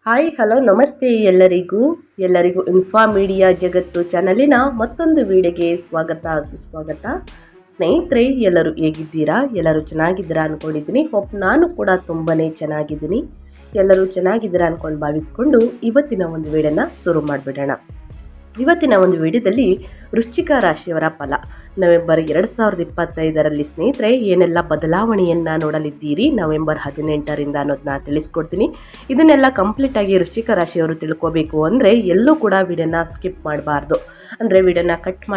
Hi hello ನಮಸ್ತೆ ಎಲ್ಲರಿಗೂ info media ಜಗತ್ತು ಚಾನಲಿನ ಮತ್ತೊಂದು ವಿಡಿಯೋಗೆ ಸ್ವಾಗತ ಸುಸ್ವಾಗತ. ಸ್ನೇಹಿತರೆ, ಎಲ್ಲರೂ ಹೇಗಿದ್ದೀರಾ? ಎಲ್ಲರೂ ಚೆನ್ನಾಗಿದ್ದೀರಾ ಅಂದ್ಕೊಂಡಿದ್ದೀನಿ. ನಾನು ಕೂಡ ತುಂಬಾ ಚೆನ್ನಾಗಿದ್ದೀನಿ. ಎಲ್ಲರೂ ಚೆನ್ನಾಗಿದ್ದೀರಾ ಅಂದ್ಕೊಂಡು ಭಾವಿಸ್ಕೊಂಡು ಇವತ್ತಿನ ಒಂದು ವಿಡಿಯೋನ ಶುರು ಮಾಡಿಬಿಡೋಣ. ಇವತ್ತಿನ ಒಂದು ವಿಡಿಯೋದಲ್ಲಿ ವೃಶ್ಚಿಕ ರಾಶಿಯವರ ಫಲ ನವೆಂಬರ್ 2025ರಲ್ಲಿ ಸ್ನೇಹಿತರೆ ಏನೆಲ್ಲ ಬದಲಾವಣೆಯನ್ನು ನೋಡಲಿದ್ದೀರಿ ನವೆಂಬರ್ 18ರಿಂದ ಅನ್ನೋದನ್ನ ತಿಳಿಸ್ಕೊಡ್ತೀನಿ. ಇದನ್ನೆಲ್ಲ ಕಂಪ್ಲೀಟಾಗಿ ವೃಶ್ಚಿಕ ರಾಶಿಯವರು ತಿಳ್ಕೋಬೇಕು ಅಂದರೆ ಎಲ್ಲೂ ಕೂಡ ವಿಡಿಯೋನ ಸ್ಕಿಪ್ ಮಾಡಬಾರ್ದು. ಅಂದರೆ ವಿಡಿಯೋನ ಕಟ್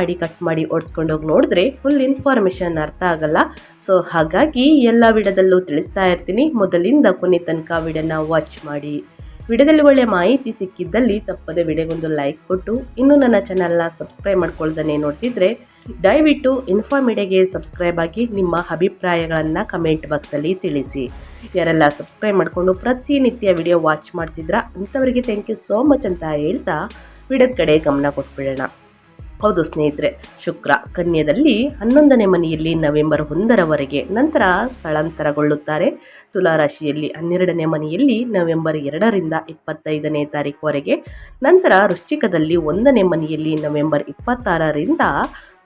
ಮಾಡಿ ಓಡಿಸ್ಕೊಂಡೋಗಿ ನೋಡಿದ್ರೆ ಫುಲ್ ಇನ್ಫಾರ್ಮೇಷನ್ ಅರ್ಥ ಆಗಲ್ಲ. ಸೊ ಹಾಗಾಗಿ ಎಲ್ಲ ವಿಡಿಯೋದಲ್ಲೂ ತಿಳಿಸ್ತಾ ಇರ್ತೀನಿ. ಮೊದಲಿಂದ ಕೊನೆ ತನಕ ವಿಡಿಯೋನ ವಾಚ್ ಮಾಡಿ. ವಿಡಿಯೋದಲ್ಲಿ ಒಳ್ಳೆಯ ಮಾಹಿತಿ ಸಿಕ್ಕಿದ್ದಲ್ಲಿ ತಪ್ಪದೆ ವಿಡಿಯೋಗೊಂದು ಲೈಕ್ ಕೊಟ್ಟು ಇನ್ನೂ ನನ್ನ ಚಾನಲ್ನ ಸಬ್ಸ್ಕ್ರೈಬ್ ಮಾಡ್ಕೊಳ್ದೇ ನೋಡ್ತಿದ್ರೆ ದಯವಿಟ್ಟು ಇನ್ಫಾ ಮೀಡಿಯಾಗೆ ಸಬ್ಸ್ಕ್ರೈಬ್ ಆಗಿ ನಿಮ್ಮ ಅಭಿಪ್ರಾಯಗಳನ್ನು ಕಮೆಂಟ್ ಬಾಕ್ಸಲ್ಲಿ ತಿಳಿಸಿ. ಯಾರೆಲ್ಲ ಸಬ್ಸ್ಕ್ರೈಬ್ ಮಾಡಿಕೊಂಡು ಪ್ರತಿನಿತ್ಯ ವಿಡಿಯೋ ವಾಚ್ ಮಾಡ್ತಿದ್ರ ಅಂಥವರಿಗೆ ಥ್ಯಾಂಕ್ ಯು ಸೋ ಮಚ್ ಅಂತ ಹೇಳ್ತಾ ವಿಡಿಯೋದ ಕಡೆ ಗಮನ ಕೊಟ್ಬಿಡೋಣ. ಹೌದು ಸ್ನೇಹಿತರೆ, ಶುಕ್ರ ಕನ್ಯದಲ್ಲಿ 11ನೇ ಮನೆಯಲ್ಲಿ ನವೆಂಬರ್ 1ರವರೆಗೆ ನಂತರ ಸ್ಥಳಾಂತರಗೊಳ್ಳುತ್ತಾರೆ. ತುಲಾರಾಶಿಯಲ್ಲಿ 12ನೇ ಮನೆಯಲ್ಲಿ ನವೆಂಬರ್ 2ರಿಂದ 25ನೇ ತಾರೀಕುವರೆಗೆ, ನಂತರ ವೃಶ್ಚಿಕದಲ್ಲಿ 1ನೇ ಮನೆಯಲ್ಲಿ ನವೆಂಬರ್ 26ರಿಂದ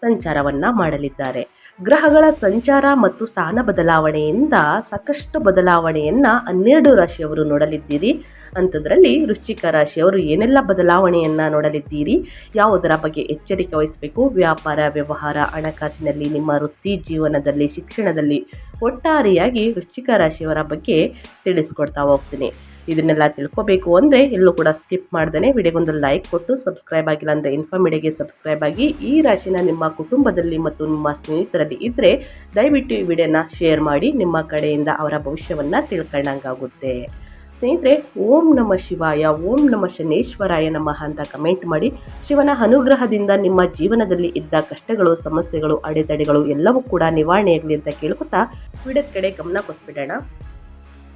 ಸಂಚಾರವನ್ನು ಮಾಡಲಿದ್ದಾರೆ. ಗ್ರಹಗಳ ಸಂಚಾರ ಮತ್ತು ಸ್ಥಾನ ಬದಲಾವಣೆಯಿಂದ ಸಾಕಷ್ಟು ಬದಲಾವಣೆಯನ್ನು 12 ರಾಶಿಯವರು ನೋಡಲಿದ್ದೀರಿ. ಅಂಥದ್ರಲ್ಲಿ ವೃಶ್ಚಿಕ ರಾಶಿಯವರು ಏನೆಲ್ಲ ಬದಲಾವಣೆಯನ್ನು ನೋಡಲಿದ್ದೀರಿ, ಯಾವುದರ ಬಗ್ಗೆ ಎಚ್ಚರಿಕೆ ವಹಿಸಬೇಕು, ವ್ಯಾಪಾರ ವ್ಯವಹಾರ ಹಣಕಾಸಿನಲ್ಲಿ, ನಿಮ್ಮ ವೃತ್ತಿ ಜೀವನದಲ್ಲಿ, ಶಿಕ್ಷಣದಲ್ಲಿ, ಒಟ್ಟಾರೆಯಾಗಿ ವೃಶ್ಚಿಕ ರಾಶಿಯವರ ಬಗ್ಗೆ ತಿಳಿಸ್ಕೊಡ್ತಾ ಹೋಗ್ತೀನಿ. ಇದನ್ನೆಲ್ಲ ತಿಳ್ಕೊಬೇಕು ಅಂದರೆ ಎಲ್ಲೂ ಕೂಡ ಸ್ಕಿಪ್ ಮಾಡ್ದೇ ವಿಡಿಯೋಗೊಂದು ಲೈಕ್ ಕೊಟ್ಟು ಸಬ್ಸ್ಕ್ರೈಬ್ ಆಗಿಲ್ಲ ಅಂದರೆ ಇನ್ಫಾ ಮೀಡಿಯಾಗೆ ಸಬ್ಸ್ಕ್ರೈಬ್ ಆಗಿ. ಈ ರಾಶಿನ ನಿಮ್ಮ ಕುಟುಂಬದಲ್ಲಿ ಮತ್ತು ನಿಮ್ಮ ಸ್ನೇಹಿತರಲ್ಲಿ ಇದ್ದರೆ ದಯವಿಟ್ಟು ಈ ವಿಡಿಯೋನ ಶೇರ್ ಮಾಡಿ. ನಿಮ್ಮ ಕಡೆಯಿಂದ ಅವರ ಭವಿಷ್ಯವನ್ನು ತಿಳ್ಕೊಂಡಂಗಾಗುತ್ತೆ. ಸ್ನೇಹಿತರೆ, ಓಂ ನಮ ಶಿವಾಯ, ಓಂ ನಮ ಶನೇಶ್ವರಾಯ ನಮಃ ಅಂತ ಕಮೆಂಟ್ ಮಾಡಿ. ಶಿವನ ಅನುಗ್ರಹದಿಂದ ನಿಮ್ಮ ಜೀವನದಲ್ಲಿ ಇದ್ದ ಕಷ್ಟಗಳು, ಸಮಸ್ಯೆಗಳು, ಅಡೆತಡೆಗಳು ಎಲ್ಲವೂ ಕೂಡ ನಿವಾರಣೆಯಾಗಲಿ ಅಂತ ಕೇಳ್ಕೊತಾ ವಿಡಿಯೋದ ಕಡೆ ಗಮನ ಕೊಟ್ಬಿಡೋಣ.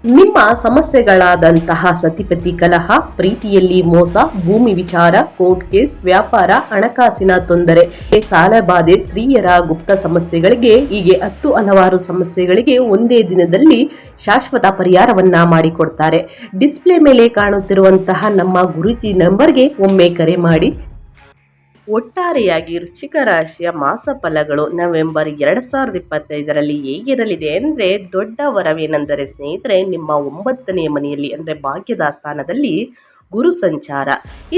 ನಿಮ್ಮ ಸಮಸ್ಯೆಗಳಾದಂತಹ ಸತಿಪತಿ ಕಲಹ, ಪ್ರೀತಿಯಲ್ಲಿ ಮೋಸ, ಭೂಮಿ ವಿಚಾರ, ಕೋರ್ಟ್ ಕೇಸ್, ವ್ಯಾಪಾರ, ಹಣಕಾಸಿನ ತೊಂದರೆ, ಸಾಲಬಾಧೆ, ಸ್ತ್ರೀಯರ ಗುಪ್ತ ಸಮಸ್ಯೆಗಳಿಗೆ ಹೀಗೆ 10 ಹಲವಾರು ಸಮಸ್ಯೆಗಳಿಗೆ ಒಂದೇ ದಿನದಲ್ಲಿ ಶಾಶ್ವತ ಪರಿಹಾರವನ್ನ ಮಾಡಿಕೊಡ್ತಾರೆ. ಡಿಸ್ಪ್ಲೇ ಮೇಲೆ ಕಾಣುತ್ತಿರುವಂತಹ ನಮ್ಮ ಗುರೂಜಿ ನಂಬರ್ಗೆ ಒಮ್ಮೆ ಕರೆ ಮಾಡಿ. ಒಟ್ಟಾರೆಯಾಗಿ ವೃಶ್ಚಿಕ ರಾಶಿಯ ಮಾಸ ಫಲಗಳು ನವೆಂಬರ್ 2025ರಲ್ಲಿ ಹೇಗಿರಲಿದೆ ಅಂದರೆ, ದೊಡ್ಡ ವರವೇನೆಂದರೆ ಸ್ನೇಹಿತರೆ, ನಿಮ್ಮ 9ನೇ ಮನೆಯಲ್ಲಿ ಅಂದರೆ ಭಾಗ್ಯದ ಸ್ಥಾನದಲ್ಲಿ ಗುರು ಸಂಚಾರ.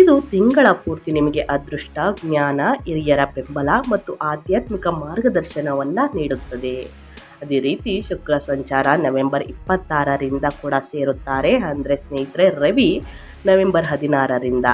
ಇದು ತಿಂಗಳ ಪೂರ್ತಿ ನಿಮಗೆ ಅದೃಷ್ಟ, ಜ್ಞಾನ, ಹಿರಿಯರ ಬೆಂಬಲ ಮತ್ತು ಆಧ್ಯಾತ್ಮಿಕ ಮಾರ್ಗದರ್ಶನವನ್ನು ನೀಡುತ್ತದೆ. ಅದೇ ರೀತಿ ಶುಕ್ರ ಸಂಚಾರ ನವೆಂಬರ್ 26ರಿಂದ ಕೂಡ ಸೇರುತ್ತಾರೆ. ಅಂದರೆ ಸ್ನೇಹಿತರೆ, ರವಿ ನವೆಂಬರ್ 16ರಿಂದ,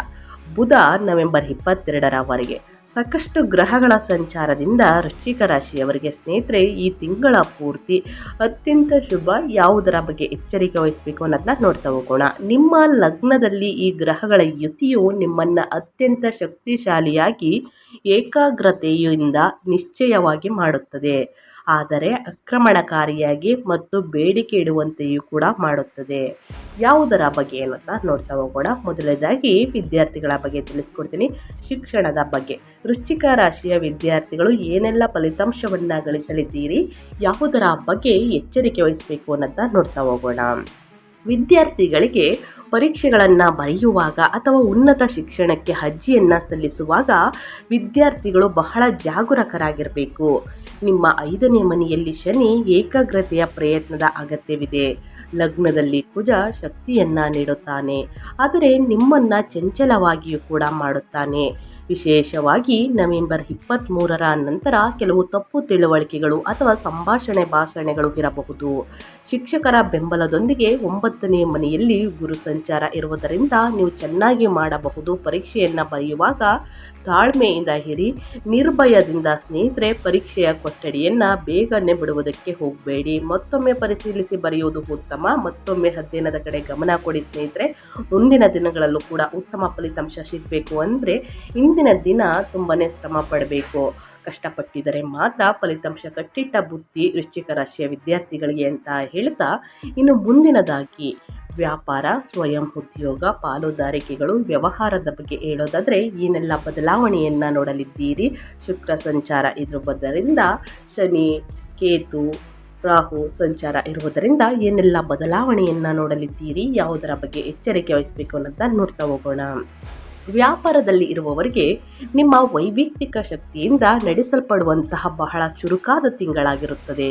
ಬುಧ ನವೆಂಬರ್ 22ರವರೆಗೆ. ಸಾಕಷ್ಟು ಗ್ರಹಗಳ ಸಂಚಾರದಿಂದ ವೃಶ್ಚಿಕ ರಾಶಿಯವರಿಗೆ ಸ್ನೇಹಿತರೆ ಈ ತಿಂಗಳ ಪೂರ್ತಿ ಅತ್ಯಂತ ಶುಭ. ಯಾವುದರ ಬಗ್ಗೆ ಎಚ್ಚರಿಕೆ ವಹಿಸಬೇಕು ಅನ್ನೋದನ್ನ ನೋಡ್ತಾ ಹೋಗೋಣ. ನಿಮ್ಮ ಲಗ್ನದಲ್ಲಿ ಈ ಗ್ರಹಗಳ ಯುತಿಯು ನಿಮ್ಮನ್ನು ಅತ್ಯಂತ ಶಕ್ತಿಶಾಲಿಯಾಗಿ ಏಕಾಗ್ರತೆಯಿಂದ ನಿಶ್ಚಯವಾಗಿ ಮಾಡುತ್ತದೆ, ಆದರೆ ಆಕ್ರಮಣಕಾರಿಯಾಗಿ ಮತ್ತು ಬೇಡಿಕೆ ಇಡುವಂತೆಯೂ ಕೂಡ ಮಾಡುತ್ತದೆ. ಯಾವುದರ ಬಗ್ಗೆ ಅನ್ನೋದನ್ನ ನೋಡ್ತಾ ಹೋಗೋಣ. ಮೊದಲನೇದಾಗಿ ವಿದ್ಯಾರ್ಥಿಗಳ ಬಗ್ಗೆ ತಿಳಿಸ್ಕೊಡ್ತೀನಿ. ಶಿಕ್ಷಣದ ಬಗ್ಗೆ ವೃಶ್ಚಿಕ ರಾಶಿಯ ವಿದ್ಯಾರ್ಥಿಗಳು ಏನೆಲ್ಲ ಫಲಿತಾಂಶವನ್ನು ಗಳಿಸಲಿದ್ದೀರಿ, ಯಾವುದರ ಬಗ್ಗೆ ಎಚ್ಚರಿಕೆ ವಹಿಸಬೇಕು ಅನ್ನೋದನ್ನ ನೋಡ್ತಾ ಹೋಗೋಣ. ವಿದ್ಯಾರ್ಥಿಗಳಿಗೆ ಪರೀಕ್ಷೆಗಳನ್ನು ಬರೆಯುವಾಗ ಅಥವಾ ಉನ್ನತ ಶಿಕ್ಷಣಕ್ಕೆ ಅರ್ಜಿಯನ್ನು ಸಲ್ಲಿಸುವಾಗ ವಿದ್ಯಾರ್ಥಿಗಳು ಬಹಳ ಜಾಗರೂಕರಾಗಿರಬೇಕು. ನಿಮ್ಮ 5ನೇ ಮನೆಯಲ್ಲಿ ಶನಿ ಏಕಾಗ್ರತೆಯ ಪ್ರಯತ್ನದ ಅಗತ್ಯವಿದೆ. ಲಗ್ನದಲ್ಲಿ ಕುಜ ಶಕ್ತಿಯನ್ನು ನೀಡುತ್ತಾನೆ, ಆದರೆ ನಿಮ್ಮನ್ನು ಚಂಚಲವಾಗಿಯೂ ಕೂಡ ಮಾಡುತ್ತಾನೆ. ವಿಶೇಷವಾಗಿ ನವೆಂಬರ್ 23ರ ನಂತರ ಕೆಲವು ತಪ್ಪು ತಿಳುವಳಿಕೆಗಳು ಅಥವಾ ಭಾಷಣೆಗಳು ಇರಬಹುದು. ಶಿಕ್ಷಕರ ಬೆಂಬಲದೊಂದಿಗೆ 9ನೇ ಮನೆಯಲ್ಲಿ ಗುರು ಸಂಚಾರ ಇರುವುದರಿಂದ ನೀವು ಚೆನ್ನಾಗಿ ಮಾಡಬಹುದು. ಪರೀಕ್ಷೆಯನ್ನು ಬರೆಯುವಾಗ ತಾಳ್ಮೆಯಿಂದ ಇರಿ, ನಿರ್ಭಯದಿಂದ. ಸ್ನೇಹಿತರೆ, ಪರೀಕ್ಷೆಯ ಕೊಠಡಿಯನ್ನು ಬೇಗನೆ ಬಿಡುವುದಕ್ಕೆ ಹೋಗಬೇಡಿ. ಮತ್ತೊಮ್ಮೆ ಪರಿಶೀಲಿಸಿ ಬರೆಯುವುದು ಉತ್ತಮ. ಮತ್ತೊಮ್ಮೆ ಅಧ್ಯಯನದ ಕಡೆ ಗಮನ ಕೊಡಿ ಸ್ನೇಹಿತರೆ. ಮುಂದಿನ ದಿನಗಳಲ್ಲೂ ಕೂಡ ಉತ್ತಮ ಫಲಿತಾಂಶ ಸಿಗಬೇಕು ಅಂದರೆ ಇಂದಿನ ದಿನ ತುಂಬಾ ಶ್ರಮ ಪಡಬೇಕು. ಕಷ್ಟಪಟ್ಟಿದರೆ ಮಾತ್ರ ಫಲಿತಾಂಶ. ಕಟ್ಟಿಟ್ಟ ಬುದ್ಧಿ ವೃಶ್ಚಿಕ ರಾಶಿಯ ವಿದ್ಯಾರ್ಥಿಗಳಿಗೆ ಅಂತ ಹೇಳ್ತಾ, ಇನ್ನು ಮುಂದಿನದಾಗಿ ವ್ಯಾಪಾರ, ಸ್ವಯಂ ಉದ್ಯೋಗ, ಪಾಲುದಾರಿಕೆಗಳು, ವ್ಯವಹಾರದ ಬಗ್ಗೆ ಹೇಳೋದಾದರೆ ಏನೆಲ್ಲ ಬದಲಾವಣೆಯನ್ನು ನೋಡಲಿದ್ದೀರಿ. ಶುಕ್ರ ಸಂಚಾರ ಇರುವುದರಿಂದ ಶನಿ, ಕೇತು ರಾಹು ಸಂಚಾರ ಇರುವುದರಿಂದ ಏನೆಲ್ಲ ಬದಲಾವಣೆಯನ್ನು ನೋಡಲಿದ್ದೀರಿ, ಯಾವುದರ ಬಗ್ಗೆ ಎಚ್ಚರಿಕೆ ವಹಿಸಬೇಕು ಅನ್ನೋದನ್ನ ನೋಡ್ತಾ ಹೋಗೋಣ. ವ್ಯಾಪಾರದಲ್ಲಿ ಇರುವವರಿಗೆ ನಿಮ್ಮ ವೈಯಕ್ತಿಕ ಶಕ್ತಿಯಿಂದ ನಡೆಸಲ್ಪಡುವಂತಹ ಬಹಳ ಚುರುಕಾದ ತಿಂಗಳಾಗಿರುತ್ತದೆ.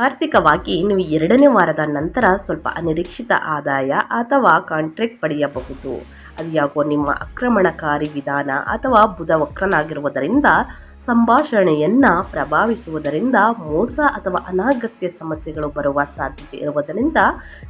ಆರ್ಥಿಕವಾಗಿ ನೀವು 2ನೇ ವಾರದ ನಂತರ ಸ್ವಲ್ಪ ಅನಿರೀಕ್ಷಿತ ಆದಾಯ ಅಥವಾ ಕಾಂಟ್ರಾಕ್ಟ್ ಪಡೆಯಬಹುದು. ಅದು ಯಾಕೋ ನಿಮ್ಮ ಆಕ್ರಮಣಕಾರಿ ವಿಧಾನ ಅಥವಾ ಬುಧ ವಕ್ರನಾಗಿರುವುದರಿಂದ ಸಂಭಾಷಣೆಯನ್ನು ಪ್ರಭಾವಿಸುವುದರಿಂದ ಮೋಸ ಅಥವಾ ಅನಗತ್ಯ ಸಮಸ್ಯೆಗಳು ಬರುವ ಸಾಧ್ಯತೆ ಇರುವುದರಿಂದ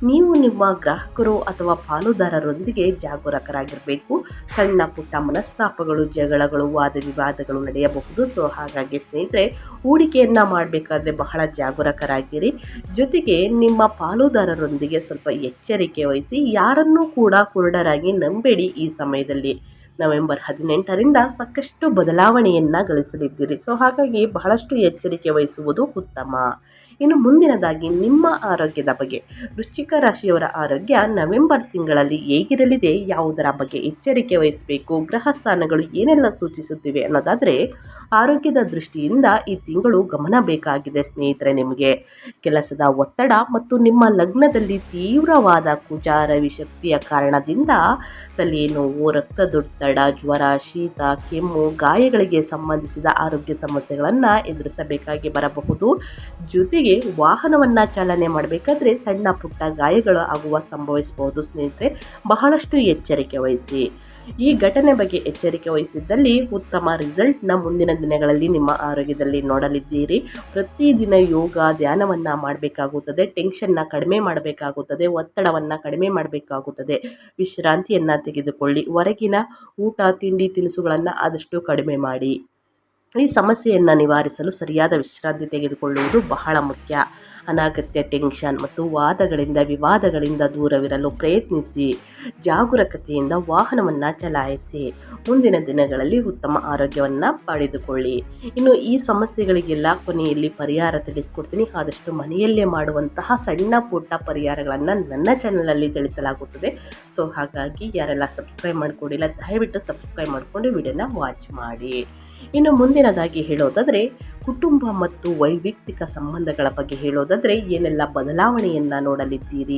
ನೀವು ನಿಮ್ಮ ಗ್ರಾಹಕರು ಅಥವಾ ಪಾಲುದಾರರೊಂದಿಗೆ ಜಾಗರೂಕರಾಗಿರಬೇಕು. ಸಣ್ಣ ಪುಟ್ಟ ಮನಸ್ತಾಪಗಳು, ಜಗಳಗಳು, ವಾದ ವಿವಾದಗಳು ನಡೆಯಬಹುದು. ಸೊ ಹಾಗಾಗಿ ಸ್ನೇಹಿತರೆ, ಹೂಡಿಕೆಯನ್ನು ಮಾಡಬೇಕಾದ್ರೆ ಬಹಳ ಜಾಗರೂಕರಾಗಿರಿ. ಜೊತೆಗೆ ನಿಮ್ಮ ಪಾಲುದಾರರೊಂದಿಗೆ ಸ್ವಲ್ಪ ಎಚ್ಚರಿಕೆ ವಹಿಸಿ. ಯಾರನ್ನೂ ಕೂಡ ಕುರುಡರಾಗಿ ನಂಬೇಡಿ. ಈ ಸಮಯದಲ್ಲಿ ನವೆಂಬರ್ 18ರಿಂದ ಸಾಕಷ್ಟು ಬದಲಾವಣೆಯನ್ನು ಗಳಿಸಲಿದ್ದೀರಿ. ಸೊ ಹಾಗಾಗಿ ಬಹಳಷ್ಟು ಎಚ್ಚರಿಕೆ ವಹಿಸುವುದು ಉತ್ತಮ. ಇನ್ನು ಮುಂದಿನದಾಗಿ ನಿಮ್ಮ ಆರೋಗ್ಯದ ಬಗ್ಗೆ. ವೃಶ್ಚಿಕ ರಾಶಿಯವರ ಆರೋಗ್ಯ ನವೆಂಬರ್ ತಿಂಗಳಲ್ಲಿ ಹೇಗಿರಲಿದೆ, ಯಾವುದರ ಬಗ್ಗೆ ಎಚ್ಚರಿಕೆ ವಹಿಸಬೇಕು, ಗ್ರಹ ಸ್ಥಾನಗಳು ಏನೆಲ್ಲ ಸೂಚಿಸುತ್ತಿವೆ ಅನ್ನೋದಾದರೆ, ಆರೋಗ್ಯದ ದೃಷ್ಟಿಯಿಂದ ಈ ತಿಂಗಳು ಗಮನ ಬೇಕಾಗಿದೆ ಸ್ನೇಹಿತರೆ. ನಿಮಗೆ ಕೆಲಸದ ಒತ್ತಡ ಮತ್ತು ನಿಮ್ಮ ಲಗ್ನದಲ್ಲಿ ತೀವ್ರವಾದ ಕುಜ ರವಿ ಶಕ್ತಿಯ ಕಾರಣದಿಂದ ತಲೆನೋವು, ರಕ್ತದೊತ್ತಡ, ಜ್ವರ, ಶೀತ, ಕೆಮ್ಮು, ಗಾಯಗಳಿಗೆ ಸಂಬಂಧಿಸಿದ ಆರೋಗ್ಯ ಸಮಸ್ಯೆಗಳನ್ನು ಎದುರಿಸಬೇಕಾಗಿ ಬರಬಹುದು. ಜೊತೆಗೆ ವಾಹನವನ್ನು ಚಾಲನೆ ಮಾಡಬೇಕಾದ್ರೆ ಸಣ್ಣ ಪುಟ್ಟ ಗಾಯಗಳು ಸಂಭವಿಸಬಹುದು ಸ್ನೇಹಿತರೆ. ಬಹಳಷ್ಟು ಎಚ್ಚರಿಕೆ ವಹಿಸಿ. ಈ ಘಟನೆ ಬಗ್ಗೆ ಎಚ್ಚರಿಕೆ ವಹಿಸಿದ್ದಲ್ಲಿ ಉತ್ತಮ ರಿಸಲ್ಟ್ನ ಮುಂದಿನ ದಿನಗಳಲ್ಲಿ ನಿಮ್ಮ ಆರೋಗ್ಯದಲ್ಲಿ ನೋಡಲಿದ್ದೀರಿ. ಪ್ರತಿದಿನ ಯೋಗ, ಧ್ಯಾನವನ್ನು ಮಾಡಬೇಕಾಗುತ್ತದೆ. ಟೆನ್ಷನ್ನ ಕಡಿಮೆ ಮಾಡಬೇಕಾಗುತ್ತದೆ. ಒತ್ತಡವನ್ನು ಕಡಿಮೆ ಮಾಡಬೇಕಾಗುತ್ತದೆ. ವಿಶ್ರಾಂತಿಯನ್ನು ತೆಗೆದುಕೊಳ್ಳಿ. ಹೊರಗಿನ ಊಟ, ತಿಂಡಿ, ತಿನಿಸುಗಳನ್ನು ಆದಷ್ಟು ಕಡಿಮೆ ಮಾಡಿ. ಈ ಸಮಸ್ಯೆಯನ್ನು ನಿವಾರಿಸಲು ಸರಿಯಾದ ವಿಶ್ರಾಂತಿ ತೆಗೆದುಕೊಳ್ಳುವುದು ಬಹಳ ಮುಖ್ಯ. ಅನಗತ್ಯ ಟೆನ್ಷನ್ ಮತ್ತು ವಾದಗಳಿಂದ, ವಿವಾದಗಳಿಂದ ದೂರವಿರಲು ಪ್ರಯತ್ನಿಸಿ. ಜಾಗರೂಕತೆಯಿಂದ ವಾಹನವನ್ನು ಚಲಾಯಿಸಿ. ಮುಂದಿನ ದಿನಗಳಲ್ಲಿ ಉತ್ತಮ ಆರೋಗ್ಯವನ್ನು ಪಡೆದುಕೊಳ್ಳಿ. ಇನ್ನು ಈ ಸಮಸ್ಯೆಗಳಿಗೆಲ್ಲ ಕೊನೆಯಲ್ಲಿ ಪರಿಹಾರ ತಿಳಿಸ್ಕೊಡ್ತೀನಿ. ಆದಷ್ಟು ಮನೆಯಲ್ಲೇ ಮಾಡುವಂತಹ ಸಣ್ಣ ಪುಟ್ಟ ಪರಿಹಾರಗಳನ್ನು ನನ್ನ ಚಾನಲಲ್ಲಿ ತಿಳಿಸಲಾಗುತ್ತದೆ. ಸೊ ಹಾಗಾಗಿ ಯಾರೆಲ್ಲ ಸಬ್ಸ್ಕ್ರೈಬ್ ಮಾಡ್ಕೊಂಡಿಲ್ಲ ದಯವಿಟ್ಟು ಸಬ್ಸ್ಕ್ರೈಬ್ ಮಾಡಿಕೊಂಡು ವಿಡಿಯೋನ ವಾಚ್ ಮಾಡಿ. ಇನ್ನು ಮುಂದಿನದಾಗಿ ಹೇಳೋದಾದರೆ, ಕುಟುಂಬ ಮತ್ತು ವೈಯಕ್ತಿಕ ಸಂಬಂಧಗಳ ಬಗ್ಗೆ ಹೇಳೋದಾದರೆ ಏನೆಲ್ಲ ಬದಲಾವಣೆಯನ್ನು ನೋಡಲಿದ್ದೀರಿ,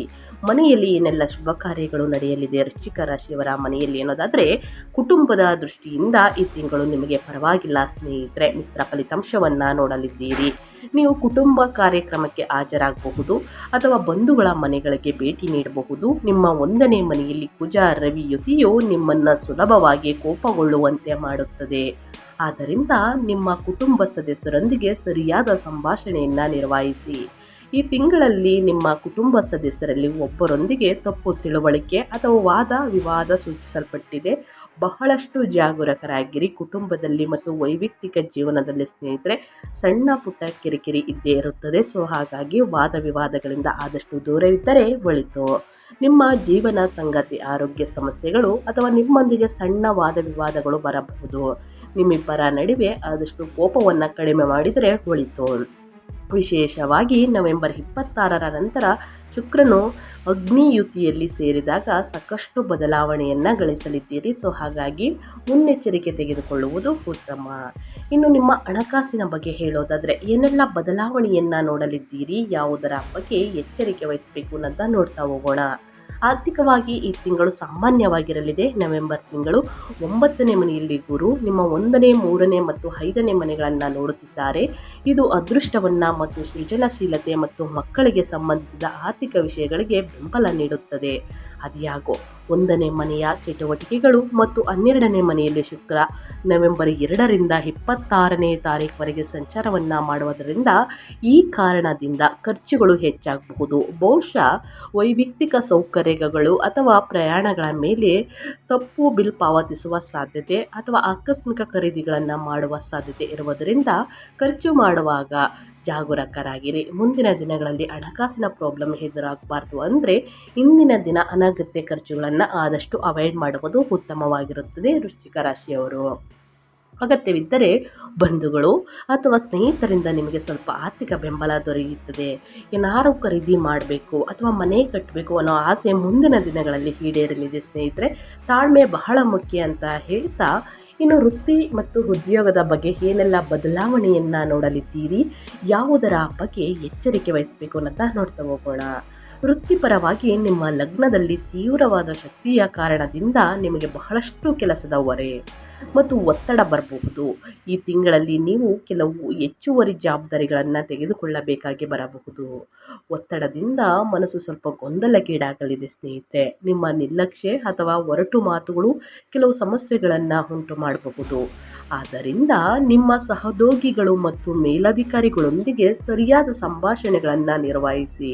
ಮನೆಯಲ್ಲಿ ಏನೆಲ್ಲ ಶುಭ ಕಾರ್ಯಗಳು ನಡೆಯಲಿದೆ ವೃಶ್ಚಿಕ ರಾಶಿಯವರ ಮನೆಯಲ್ಲಿ ಅನ್ನೋದಾದರೆ, ಕುಟುಂಬದ ದೃಷ್ಟಿಯಿಂದ ಈ ತಿಂಗಳು ನಿಮಗೆ ಪರವಾಗಿಲ್ಲ ಸ್ನೇಹಿತರೆ. ಮಿಶ್ರ ಫಲಿತಾಂಶವನ್ನು ನೋಡಲಿದ್ದೀರಿ. ನೀವು ಕುಟುಂಬ ಕಾರ್ಯಕ್ರಮಕ್ಕೆ ಹಾಜರಾಗಬಹುದು ಅಥವಾ ಬಂಧುಗಳ ಮನೆಗಳಿಗೆ ಭೇಟಿ ನೀಡಬಹುದು. ನಿಮ್ಮ 1ನೇ ಮನೆಯಲ್ಲಿ ಕುಜ ರವಿ ಯುತಿಯು ನಿಮ್ಮನ್ನು ಸುಲಭವಾಗಿ ಕೋಪಗೊಳ್ಳುವಂತೆ ಮಾಡುತ್ತದೆ. ಆದ್ದರಿಂದ ನಿಮ್ಮ ಕುಟುಂಬ ಸದಸ್ಯರೊಂದಿಗೆ ಸರಿಯಾದ ಸಂಭಾಷಣೆಯನ್ನು ನಿರ್ವಹಿಸಿ. ಈ ತಿಂಗಳಲ್ಲಿ ನಿಮ್ಮ ಕುಟುಂಬ ಸದಸ್ಯರಲ್ಲಿ ಒಬ್ಬರೊಂದಿಗೆ ತಪ್ಪು ತಿಳುವಳಿಕೆ ಅಥವಾ ವಾದ ವಿವಾದ ಸೂಚಿಸಲ್ಪಟ್ಟಿದೆ. ಬಹಳಷ್ಟು ಜಾಗರೂಕರಾಗಿರಿ. ಕುಟುಂಬದಲ್ಲಿ ಮತ್ತು ವೈಯಕ್ತಿಕ ಜೀವನದಲ್ಲಿ ಸ್ನೇಹಿತರೆ ಸಣ್ಣ ಪುಟ್ಟ ಕಿರಿಕಿರಿ ಇದ್ದೇ ಇರುತ್ತದೆ. ಸೊ ಹಾಗಾಗಿ ವಾದ ವಿವಾದಗಳಿಂದ ಆದಷ್ಟು ದೂರವಿದ್ದರೆ ಒಳಿತು. ನಿಮ್ಮ ಜೀವನ ಸಂಗಾತಿ ಆರೋಗ್ಯ ಸಮಸ್ಯೆಗಳು ಅಥವಾ ನಿಮ್ಮೊಂದಿಗೆ ಸಣ್ಣ ವಾದ ವಿವಾದಗಳು ಬರಬಹುದು. ನಿಮ್ಮಿಬ್ಬರ ನಡುವೆ ಆದಷ್ಟು ಕೋಪವನ್ನು ಕಡಿಮೆ ಮಾಡಿದರೆ ಒಳಿತು. ವಿಶೇಷವಾಗಿ ನವೆಂಬರ್ 26ರ ನಂತರ ಶುಕ್ರನು ಅಗ್ನಿಯುತಿಯಲ್ಲಿ ಸೇರಿದಾಗ ಸಾಕಷ್ಟು ಬದಲಾವಣೆಯನ್ನು ಗಳಿಸಲಿದ್ದೀರಿ. ಸೊ ಹಾಗಾಗಿ ಮುನ್ನೆಚ್ಚರಿಕೆ ತೆಗೆದುಕೊಳ್ಳುವುದು ಉತ್ತಮ. ಇನ್ನು ನಿಮ್ಮ ಹಣಕಾಸಿನ ಬಗ್ಗೆ ಹೇಳೋದಾದರೆ ಏನೆಲ್ಲ ಬದಲಾವಣೆಯನ್ನು ನೋಡಲಿದ್ದೀರಿ, ಯಾವುದರ ಬಗ್ಗೆ ಎಚ್ಚರಿಕೆ ವಹಿಸಬೇಕು ಅನ್ನೋದನ್ನ ನೋಡ್ತಾ ಹೋಗೋಣ. ಆರ್ಥಿಕವಾಗಿ ಈ ತಿಂಗಳು ಸಾಮಾನ್ಯವಾಗಿರಲಿದೆ. ನವೆಂಬರ್ ತಿಂಗಳು 9ನೇ ಮನೆಯಲ್ಲಿ ಗುರು ನಿಮ್ಮ 1ನೇ, 3ನೇ ಮತ್ತು 5ನೇ ಮನೆಗಳನ್ನು ನೋಡುತ್ತಿದ್ದಾರೆ. ಇದು ಅದೃಷ್ಟವನ್ನು ಮತ್ತು ಸೃಜನಶೀಲತೆ ಮತ್ತು ಮಕ್ಕಳಿಗೆ ಸಂಬಂಧಿಸಿದ ಆರ್ಥಿಕ ವಿಷಯಗಳಿಗೆ ಬೆಂಬಲ ನೀಡುತ್ತದೆ. ಅದ್ಯಾಗೋ 1ನೇ ಮನೆಯ ಚಟುವಟಿಕೆಗಳು ಮತ್ತು 12ನೇ ಮನೆಯಲ್ಲಿ ಶುಕ್ರ ನವೆಂಬರ್ 2ರಿಂದ 26ನೇ ತಾರೀಕುವರೆಗೆ ಸಂಚಾರವನ್ನು ಮಾಡುವುದರಿಂದ ಈ ಕಾರಣದಿಂದ ಖರ್ಚುಗಳು ಹೆಚ್ಚಾಗಬಹುದು. ಬಹುಶಃ ವೈಯಕ್ತಿಕ ಸೌಕರ್ಯಗಳು ಅಥವಾ ಪ್ರಯಾಣಗಳ ಮೇಲೆ ತಪ್ಪು ಬಿಲ್ ಪಾವತಿಸುವ ಸಾಧ್ಯತೆ ಅಥವಾ ಆಕಸ್ಮಿಕ ಖರೀದಿಗಳನ್ನು ಮಾಡುವ ಸಾಧ್ಯತೆ ಇರುವುದರಿಂದ ಖರ್ಚು ಮಾಡುವಾಗ ಜಾಗರೂಕರಾಗಿರಿ. ಮುಂದಿನ ದಿನಗಳಲ್ಲಿ ಹಣಕಾಸಿನ ಪ್ರಾಬ್ಲಮ್ ಎದುರಾಗಬಾರ್ದು ಅಂದರೆ ಇಂದಿನ ದಿನ ಅನಗತ್ಯ ಖರ್ಚುಗಳನ್ನು ಆದಷ್ಟು ಅವಾಯ್ಡ್ ಮಾಡುವುದು ಉತ್ತಮವಾಗಿರುತ್ತದೆ. ವೃಶ್ಚಿಕ ರಾಶಿಯವರು ಅಗತ್ಯವಿದ್ದರೆ ಬಂಧುಗಳು ಅಥವಾ ಸ್ನೇಹಿತರಿಂದ ನಿಮಗೆ ಸ್ವಲ್ಪ ಆರ್ಥಿಕ ಬೆಂಬಲ ದೊರೆಯುತ್ತದೆ. ಏನಾರು ಖರೀದಿ ಮಾಡಬೇಕು ಅಥವಾ ಮನೆ ಕಟ್ಟಬೇಕು ಅನ್ನೋ ಆಸೆ ಮುಂದಿನ ದಿನಗಳಲ್ಲಿ ಈಡೇರಲಿದೆ ಸ್ನೇಹಿತರೆ. ತಾಳ್ಮೆ ಬಹಳ ಮುಖ್ಯ ಅಂತ ಹೇಳ್ತಾ ಇನ್ನು ವೃತ್ತಿ ಮತ್ತು ಉದ್ಯೋಗದ ಬಗ್ಗೆ ಏನೆಲ್ಲ ಬದಲಾವಣೆಯನ್ನು ನೋಡಲಿದ್ದೀರಿ, ಯಾವುದರ ಬಗ್ಗೆ ಎಚ್ಚರಿಕೆ ವಹಿಸಬೇಕು ಅನ್ನೋದನ್ನ ನೋಡ್ತಾ ಹೋಗೋಣ. ವೃತ್ತಿಪರವಾಗಿ ನಿಮ್ಮ ಲಗ್ನದಲ್ಲಿ ತೀವ್ರವಾದ ಶಕ್ತಿಯ ಕಾರಣದಿಂದ ನಿಮಗೆ ಬಹಳಷ್ಟು ಕೆಲಸದ ಹೊರೆ ಮತ್ತು ಒತ್ತಡ ಬರಬಹುದು. ಈ ತಿಂಗಳಲ್ಲಿ ನೀವು ಕೆಲವು ಹೆಚ್ಚುವರಿ ಜವಾಬ್ದಾರಿಗಳನ್ನು ತೆಗೆದುಕೊಳ್ಳಬೇಕಾಗಿ ಬರಬಹುದು. ಒತ್ತಡದಿಂದ ಮನಸ್ಸು ಸ್ವಲ್ಪ ಗೊಂದಲಕ್ಕೀಡಾಗಲಿದೆ ಸ್ನೇಹಿತರೆ. ನಿಮ್ಮ ನಿರ್ಲಕ್ಷ್ಯ ಅಥವಾ ಒರಟು ಮಾತುಗಳು ಕೆಲವು ಸಮಸ್ಯೆಗಳನ್ನು ಉಂಟು ಮಾಡಬಹುದು. ಆದ್ದರಿಂದ ನಿಮ್ಮ ಸಹೋದ್ಯೋಗಿಗಳು ಮತ್ತು ಮೇಲಧಿಕಾರಿಗಳೊಂದಿಗೆ ಸರಿಯಾದ ಸಂಭಾಷಣೆಗಳನ್ನು ನಿರ್ವಹಿಸಿ.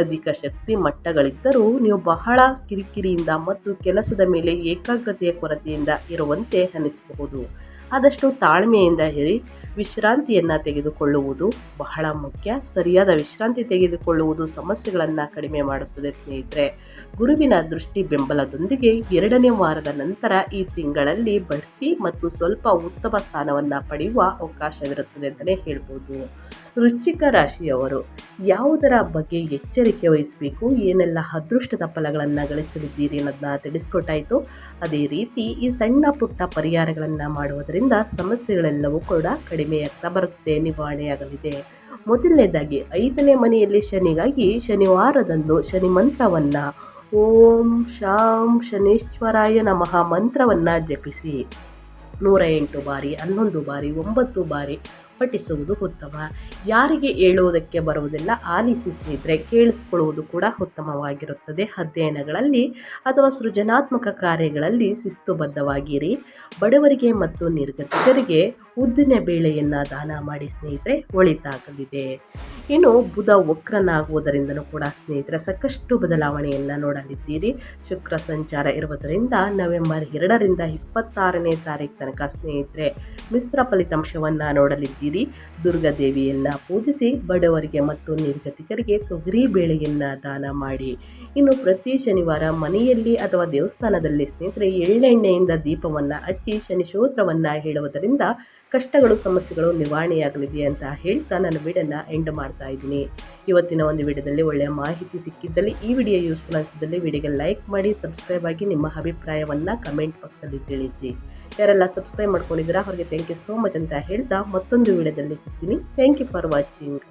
ಅಧಿಕ ಶಕ್ತಿ ಮಟ್ಟಗಳಿದ್ದರೂ ನೀವು ಬಹಳ ಕಿರಿಕಿರಿಯಿಂದ ಮತ್ತು ಕೆಲಸದ ಮೇಲೆ ಏಕಾಗ್ರತೆಯ ಕೊರತೆಯಿಂದ ಇರುವಂತೆ ಅನಿಸಬಹುದು. ಆದಷ್ಟು ತಾಳ್ಮೆಯಿಂದ ಇರಿ. ವಿಶ್ರಾಂತಿಯನ್ನು ತೆಗೆದುಕೊಳ್ಳುವುದು ಬಹಳ ಮುಖ್ಯ. ಸರಿಯಾದ ವಿಶ್ರಾಂತಿ ತೆಗೆದುಕೊಳ್ಳುವುದು ಸಮಸ್ಯೆಗಳನ್ನು ಕಡಿಮೆ ಮಾಡುತ್ತದೆ ಸ್ನೇಹಿತರೆ. ಗುರುವಿನ ದೃಷ್ಟಿ ಬೆಂಬಲದೊಂದಿಗೆ 2ನೇ ವಾರದ ನಂತರ ಈ ತಿಂಗಳಲ್ಲಿ ಬಡ್ತಿ ಮತ್ತು ಸ್ವಲ್ಪ ಉತ್ತಮ ಸ್ಥಾನವನ್ನು ಪಡೆಯುವ ಅವಕಾಶವಿರುತ್ತದೆ ಅಂತಲೇ ಹೇಳ್ಬೋದು. ವೃಶ್ಚಿಕ ರಾಶಿಯವರು ಯಾವುದರ ಬಗ್ಗೆ ಎಚ್ಚರಿಕೆ ವಹಿಸಬೇಕು, ಏನೆಲ್ಲ ಅದೃಷ್ಟದ ಫಲಗಳನ್ನು ಗಳಿಸಲಿದ್ದೀರಿ ಅನ್ನೋದನ್ನ ತಿಳಿಸ್ಕೊಟ್ಟಾಯಿತು. ಅದೇ ರೀತಿ ಈ ಸಣ್ಣ ಪುಟ್ಟ ಪರಿಹಾರಗಳನ್ನು ಮಾಡುವುದರಿಂದ ಸಮಸ್ಯೆಗಳೆಲ್ಲವೂ ಕೂಡ ಕಡಿಮೆಯಾಗ್ತಾ ಬರುತ್ತೆ, ನಿವಾರಣೆಯಾಗಲಿದೆ. ಮೊದಲನೇದಾಗಿ 5ನೇ ಮನೆಯಲ್ಲಿ ಶನಿಗಾಗಿ ಶನಿವಾರದಂದು ಶನಿ ಮಂತ್ರವನ್ನು ಓಂ ಶಾಂ ಶನೇಶ್ವರಾಯ ನಮಃ ಮಂತ್ರವನ್ನು ಜಪಿಸಿ 108 ಬಾರಿ, 11 ಬಾರಿ, 9 ಬಾರಿ ಪಠಿಸುವುದು ಉತ್ತಮ. ಯಾರಿಗೆ ಹೇಳುವುದಕ್ಕೆ ಬರುವುದಿಲ್ಲ ಆಲಿಸಿ ಸ್ನೇಹಿತರೆ, ಕೇಳಿಸ್ಕೊಳ್ಳುವುದು ಕೂಡ ಉತ್ತಮವಾಗಿರುತ್ತದೆ. ಅಧ್ಯಯನಗಳಲ್ಲಿ ಅಥವಾ ಸೃಜನಾತ್ಮಕ ಕಾರ್ಯಗಳಲ್ಲಿ ಶಿಸ್ತುಬದ್ಧವಾಗಿರಿ. ಬಡವರಿಗೆ ಮತ್ತು ನಿರ್ಗತಿಕರಿಗೆ ಉದ್ದಿನ ಬೇಳೆಯನ್ನು ದಾನ ಮಾಡಿ ಸ್ನೇಹಿತರೆ, ಒಳಿತಾಗಲಿದೆ. ಇನ್ನು ಬುಧ ವಕ್ರನಾಗುವುದರಿಂದಲೂ ಕೂಡ ಸ್ನೇಹಿತರೆ ಸಾಕಷ್ಟು ಬದಲಾವಣೆಯನ್ನು ನೋಡಲಿದ್ದೀರಿ. ಶುಕ್ರ ಸಂಚಾರ ಇರುವುದರಿಂದ ನವೆಂಬರ್ 2ರಿಂದ 26ನೇ ತಾರೀಕು ತನಕ ಸ್ನೇಹಿತರೆ ಮಿಶ್ರ ಫಲಿತಾಂಶವನ್ನು ನೋಡಲಿದ್ದೀರಿ. ದುರ್ಗಾದೇವಿಯನ್ನು ಪೂಜಿಸಿ. ಬಡವರಿಗೆ ಮತ್ತು ನಿರ್ಗತಿಕರಿಗೆ ತೊಗರಿ ಬೇಳೆಯನ್ನು ದಾನ ಮಾಡಿ. ಇನ್ನು ಪ್ರತಿ ಶನಿವಾರ ಮನೆಯಲ್ಲಿ ಅಥವಾ ದೇವಸ್ಥಾನದಲ್ಲಿ ಸ್ನೇಹಿತರೆ ಎಳ್ಳೆಣ್ಣೆಯಿಂದ ದೀಪವನ್ನು ಹಚ್ಚಿ ಶನಿ ಸ್ತೋತ್ರವನ್ನು ಹೇಳುವುದರಿಂದ ಕಷ್ಟಗಳು ಸಮಸ್ಯೆಗಳು ನಿವಾರಣೆಯಾಗಲಿದೆ ಅಂತ ಹೇಳ್ತಾ ನಾನು ವಿಡಿಯೋನ ಎಂಡ್ ಮಾಡ್ತಾ ಇದ್ದೀನಿ. ಇವತ್ತಿನ ಒಂದು ವಿಡಿಯೋದಲ್ಲಿ ಒಳ್ಳೆಯ ಮಾಹಿತಿ ಸಿಕ್ಕಿದ್ದಲ್ಲಿ, ಈ ವಿಡಿಯೋ ಯೂಸ್ಫುಲ್ ಅನಿಸಿದ್ದಲ್ಲಿ ವಿಡಿಯೋಗೆ ಲೈಕ್ ಮಾಡಿ, ಸಬ್ಸ್ಕ್ರೈಬ್ ಆಗಿ ನಿಮ್ಮ ಅಭಿಪ್ರಾಯವನ್ನು ಕಮೆಂಟ್ ಬಾಕ್ಸಲ್ಲಿ ತಿಳಿಸಿ. ಯಾರೆಲ್ಲ ಸಬ್ಸ್ಕ್ರೈಬ್ ಮಾಡ್ಕೊಂಡಿದ್ದೀರಾ ಅವ್ರಿಗೆ ಥ್ಯಾಂಕ್ ಯು ಸೋ ಮಚ್ ಅಂತ ಹೇಳ್ತಾ ಮತ್ತೊಂದು ವಿಡಿಯೋದಲ್ಲಿ ಸಿಗ್ತೀನಿ. Thank you for watching.